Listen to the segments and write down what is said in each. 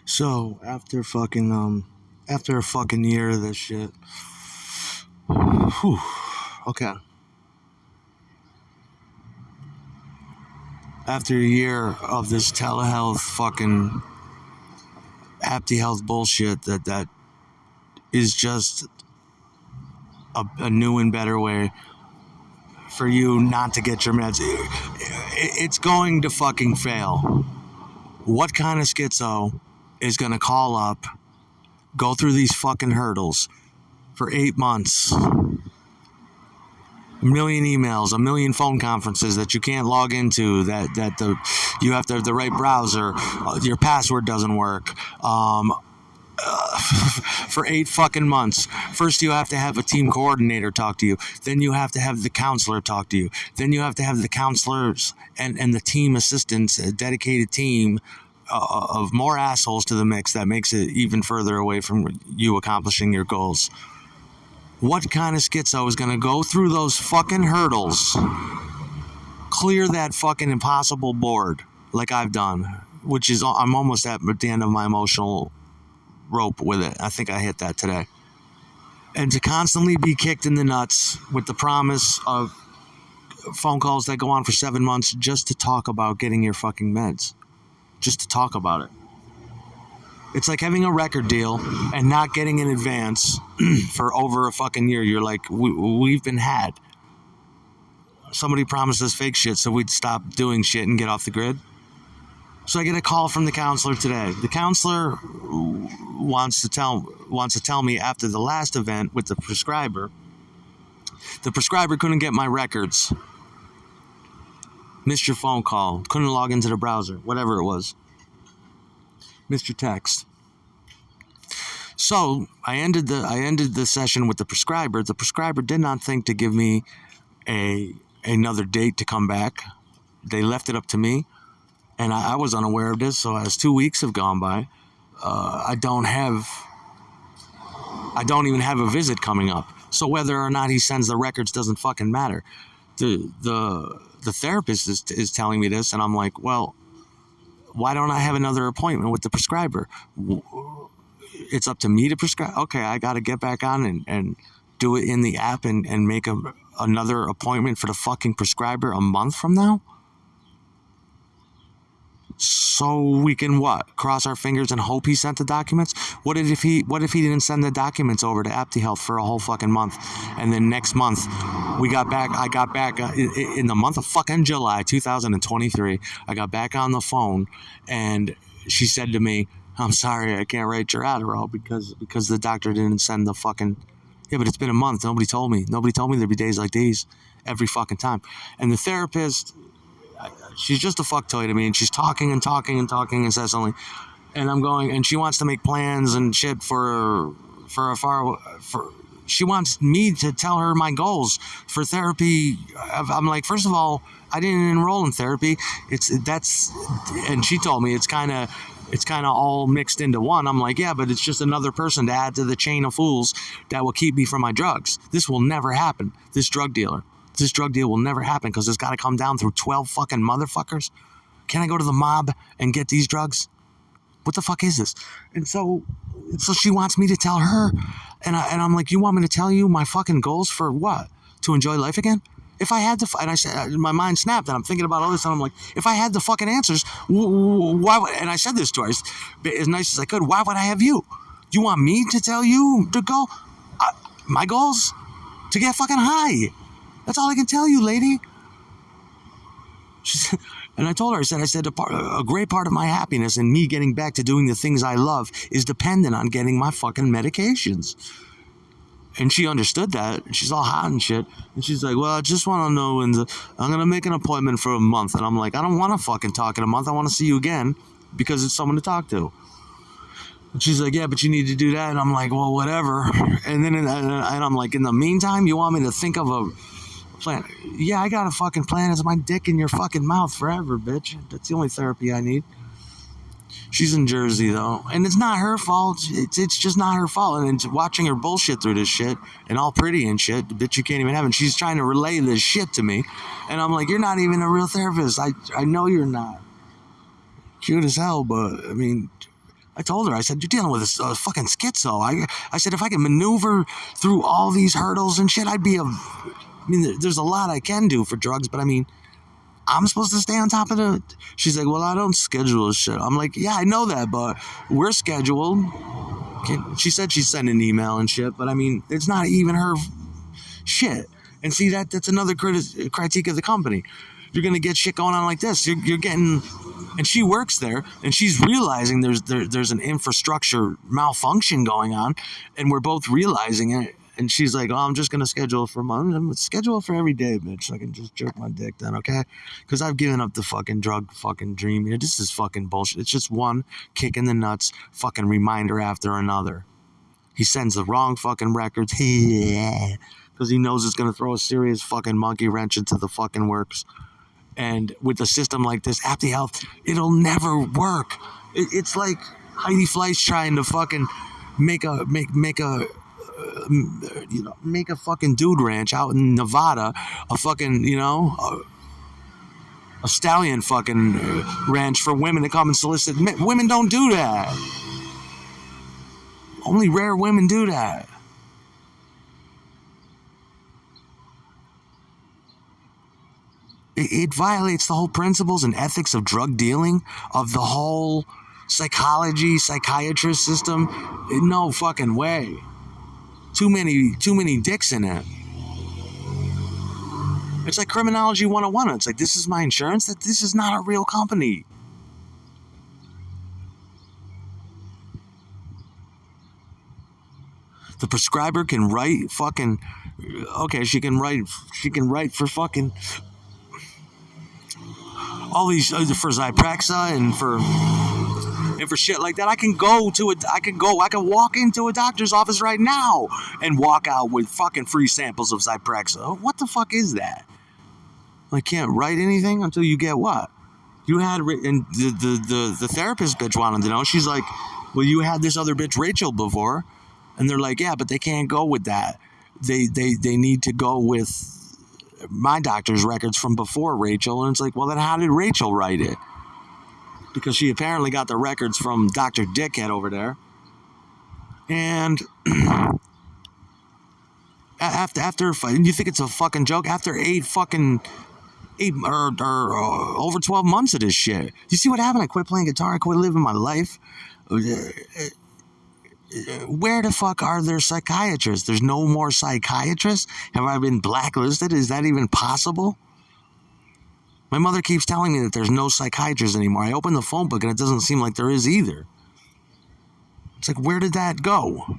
So after a fucking year of this shit. Whew, okay. After a year of this telehealth fucking Apti Health bullshit that is just a new and better way for you not to get your meds. It's going to fucking fail. What kind of schizo is going to call up, go through these fucking hurdles for 8 months, a million emails, a million phone conferences that you can't log into, you have to have the right browser, your password doesn't work, for 8 fucking months. First you have to have a team coordinator talk to you, then you have to have the counselor talk to you, then you have to have the counselors and the team assistants, a dedicated team of more assholes to the mix that makes it even further away from you accomplishing your goals. What kind of schizo is going to go through those fucking hurdles, clear that fucking impossible board like I've done, which is, I'm almost at the end of my emotional rope with it. I think I hit that today. And to constantly be kicked in the nuts with the promise of phone calls that go on for 7 months just to talk about getting your fucking meds. Just to talk about it. It's like having a record deal and not getting in advance for over a fucking year. You're like, we've been had. Somebody promised us fake shit so we'd stop doing shit and get off the grid. So I get a call from the counselor today. The counselor wants to tell me after the last event with the prescriber couldn't get my records. Missed your phone call, couldn't log into the browser, whatever it was. Missed your text. So I ended the session with the prescriber. The prescriber did not think to give me another date to come back. They left it up to me, and I was unaware of this. So as 2 weeks have gone by, I don't even have a visit coming up. So whether or not he sends the records doesn't fucking matter. The therapist is telling me this, and I'm like, well, why don't I have another appointment with the prescriber? It's up to me to prescribe. Okay, I got to get back on and do it in the app and make another appointment for the fucking prescriber a month from now? So we can what? Cross our fingers and hope he sent the documents? What if he didn't send the documents over to Apti Health for a whole fucking month, and then next month I got back in the month of fucking July 2023. I got back on the phone and she said to me, "I'm sorry, I can't write your Adderall because the doctor didn't send the fucking." Yeah, but it's been a month. Nobody told me there'd be days like these every fucking time. And the therapist, she's just a fuck toy to me, and she's talking incessantly, and I'm going, and she wants to make plans and shit for she wants me to tell her my goals for therapy. I'm like, first of all, I didn't enroll in therapy. And she told me it's kind of all mixed into one. I'm like, yeah, but it's just another person to add to the chain of fools that will keep me from my drugs. This will never happen. This drug deal will never happen because it's got to come down through 12 fucking motherfuckers. Can I go to the mob and get these drugs? What the fuck is this? And so she wants me to tell her, and I'm like, you want me to tell you my fucking goals for what? To enjoy life again? If I had and I said, my mind snapped, and I'm thinking about all this, and I'm like, if I had the fucking answers, why would, and I said this to her as nice as I could, why would I have you? You want me to tell you to go? My goals? To get fucking high. That's all I can tell you, lady. And I told her, I said, a great part of my happiness and me getting back to doing the things I love is dependent on getting my fucking medications. And she understood that. She's all hot and shit. And she's like, well, I just want to know I'm going to make an appointment for a month. And I'm like, I don't want to fucking talk in a month. I want to see you again because it's someone to talk to. And she's like, yeah, but you need to do that. And I'm like, well, whatever. And then I'm like, in the meantime, you want me to think of a plan? Yeah, I got a fucking plan. It's my dick in your fucking mouth forever, bitch. That's the only therapy I need. She's in Jersey, though, and it's not her fault. It's just not her fault. And it's watching her bullshit through this shit and all pretty and shit, the bitch you can't even have. And she's trying to relay this shit to me. And I'm like, you're not even a real therapist. I know you're not. Cute as hell, but, I mean, I told her, I said, you're dealing with a fucking schizo. I said, if I can maneuver through all these hurdles and shit, there's a lot I can do for drugs, but I mean, I'm supposed to stay on top of the... She's like, well, I don't schedule shit. I'm like, yeah, I know that, but we're scheduled. She said she'd send an email and shit, but I mean, it's not even her shit. And see, that's another critique of the company. You're going to get shit going on like this. You're getting... And she works there, and she's realizing there's an infrastructure malfunction going on, and we're both realizing it. And she's like, oh, I'm just going to schedule for months. I'm schedule for every day, bitch. So I can just jerk my dick then, okay? Because I've given up the fucking drug fucking dream. This is fucking bullshit. It's just one kick in the nuts fucking reminder after another. He sends the wrong fucking records. Because he knows it's going to throw a serious fucking monkey wrench into the fucking works. And with a system like this, Apty Health, it'll never work. It's like Heidi Fleiss trying to fucking make a fucking dude ranch out in Nevada, a fucking, a stallion fucking ranch for women to come and solicit. Women don't do that. Only rare women do that. It violates the whole principles and ethics of drug dealing, of the whole psychiatrist system. No fucking way. Too many dicks in it. It's like criminology 101. It's like, this is my insurance, that this is not a real company. The prescriber can write fucking... Okay, she can write for fucking... all these for Zyprexa and for shit like that. I can walk into a doctor's office right now and walk out with fucking free samples of Zyprexa. What the fuck is that? I can't write anything until you get what? You had, and the therapist bitch wanted to know. She's like, well, you had this other bitch Rachel before, and they're like, yeah, but they can't go with that. They need to go with my doctor's records from before Rachel. And it's like, well, then how did Rachel write it? Because she apparently got the records from Dr. Dickhead over there. And after you think it's a fucking joke, after eight or over 12 months of this shit, you see what happened? I quit playing guitar. I quit living my life. Where the fuck are there psychiatrists? There's no more psychiatrists? Have I been blacklisted? Is that even possible? My mother keeps telling me that there's no psychiatrists anymore. I open the phone book and it doesn't seem like there is either. It's like, where did that go?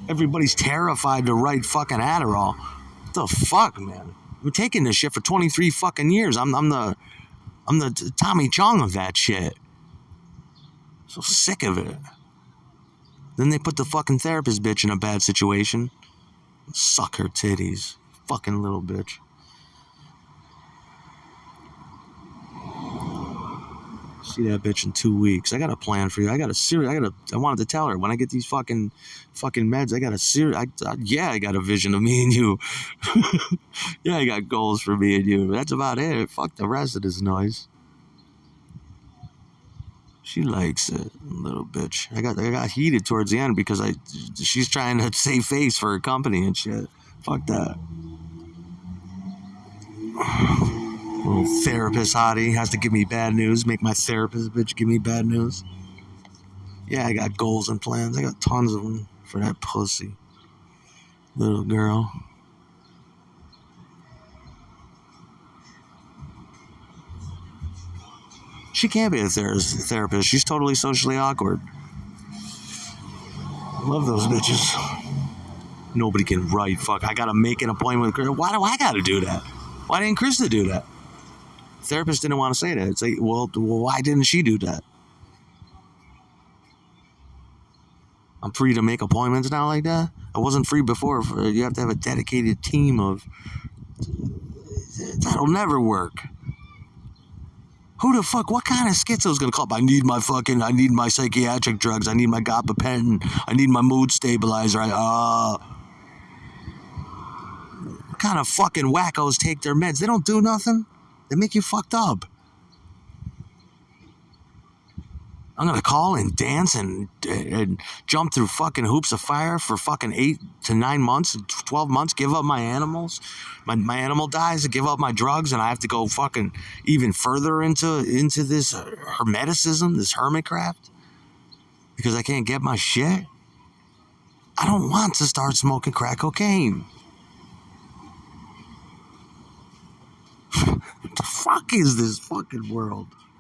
Everybody's terrified to write fucking Adderall. What the fuck, man? I'm taking this shit for 23 fucking years. I'm the Tommy Chong of that shit. So sick of it. Then they put the fucking therapist bitch in a bad situation. Suck her titties. Fucking little bitch. See that bitch in 2 weeks. I got a plan for you. I wanted to tell her when I get these fucking meds, I got a vision of me and you. Yeah, I got goals for me and you. That's about it. Fuck the rest of this noise. She likes it, little bitch. I got heated towards the end because she's trying to save face for her company and shit. Fuck that. Little therapist hottie has to give me bad news. Make my therapist bitch give me bad news. Yeah, I got goals and plans. I got tons of them for that pussy. Little girl. She can't be a therapist. She's totally socially awkward. Love those bitches. Nobody can write. Fuck, I gotta make an appointment with Krista. Why do I gotta do that? Why didn't Krista do that? Therapist didn't want to say that. It's like, well, why didn't she do that? I'm free to make appointments now like that? I wasn't free before. You have to have a dedicated team of... That'll never work. Who the fuck, what kind of schizo's gonna call up? I need my psychiatric drugs. I need my gabapentin. I need my mood stabilizer. What kind of fucking wackos take their meds? They don't do nothing. They make you fucked up. I'm gonna call and dance and jump through fucking hoops of fire for fucking 8 to 9 months, 12 months. Give up my animals. My animal dies. I give up my drugs, and I have to go fucking even further into this hermeticism, this hermitcraft, because I can't get my shit. I don't want to start smoking crack cocaine. What the fuck is this fucking world?